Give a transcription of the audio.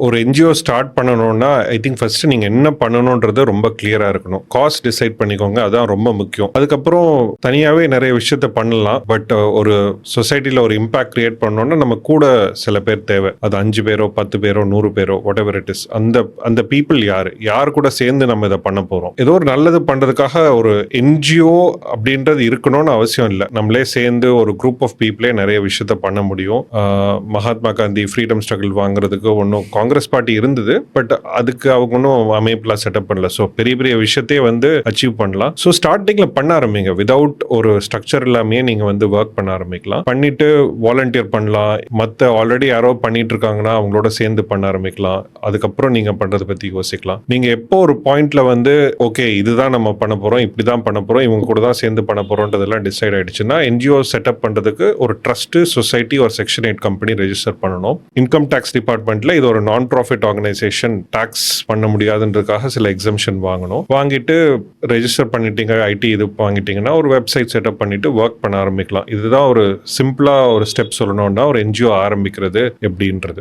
ஒரு NGO start பண்ணணும்னா, I think first நீங்க என்ன பண்ணணும்ன்றது ரொம்ப கிளியரா இருக்கணும். காஸ்ட் டிசைட் பண்ணிக்கோங்க. அதான் ரொம்ப முக்கியம். அதுக்கப்புறம் தனியாவே நெறைய விஷயத்த பண்ணலாம். பட் ஒரு சொசைட்டில ஒரு இம்பாக்ட் கிரியேட் பண்ணணும்னா, நம்ம கூட சில பேர் தேவை. அது 5 பேரோ, 10 பேரோ, 100 பேரோ வாட்டெவர் இட் இஸ். அந்த பீப்பிள் யாரு? யார் கூட சேர்ந்து நம்ம இத பண்ண போறோம்? ஏதோ ஒரு நல்லது பண்றதுக்காக ஒரு என்ஜிஓ அப்படின்றது இருக்கணும்னு அவசியம் இல்ல. நம்மளே சேர்ந்து ஒரு குரூப் ஆஃப் பீப்பிளே நெறைய விஷயத்த பண்ண முடியும். மகாத்மா காந்தி ஃப்ரீடம் ஸ்ட்ரகிள் வாங்குறதுக்கு ஒன்றும் காங்கிரஸ் பார்ட்டி இருந்தது. பட் அதுக்கு அவங்க ஒன்றும் அமைப்புலாம் செட்டப் பண்ணல. ஸோ பெரிய பெரிய விஷயத்தையே வந்து அச்சீவ் பண்ணலாம். ஸோ ஸ்டார்டிங்ல பண்ண ஆரம்பிங்க. விதவுட் ஒரு ஸ்ட்ரக்சர் இல்லாமே நீங்க வந்து ஒர்க் பண்ண ஆரம்பிக்கலாம். பண்ணிட்டு வாலண்டியர் பண்ணலாம். மற்ற ஆல்ரெடி யாரோ பண்ணிட்டு இருக்காங்கன்னா அவங்களோட சேர்ந்து பண்ண ஆரம்பிக்கலாம். அதுக்கப்புறம் நீங்க பண்றதை பத்தி யோசிக்கலாம். நீங்க எப்போ ஒரு பாயிண்ட்ல வந்து ஓகே இதுதான் நம்ம பண்ண போறோம், இப்படிதான் பண்ண போறோம், இவங்க கூட தான் சேர்ந்து பண்ண போறோம்ன்றதெல்லாம் டிசைட் ஆயிடுச்சுன்னா என்ஜிஓ செட்டப் பண்றதுக்கு ஒரு ட்ரஸ்ட் சொசைட்டி ஒரு செக்ஷன் 8 கம்பெனி ரெஜிஸ்டர் பண்ணணும். இன்கம் டாக்ஸ் டிபார்ட்மெண்ட்ல இது ஒரு நான் ப்ராஃபிட் ஆர்கனைசேஷன், டாக்ஸ் பண்ண முடியாதுன்றதுக்காக சில எக்ஸம்ஷன் வாங்கணும். வாங்கிட்டு ரெஜிஸ்டர் பண்ணிட்டீங்க, ஐடி இது வாங்கிட்டீங்கன்னா ஒரு வெப்சைட் செட்டப் பண்ணிட்டு ஒர்க் பண்ண ஆரம்பிக்கலாம். இதுதான் ஒரு சிம்பிளா ஒரு ஸ்டெப் சொல்லணும்னா ஒரு என்ஜிஓ ஆரம்பிக்கிறது எப்படின்றது.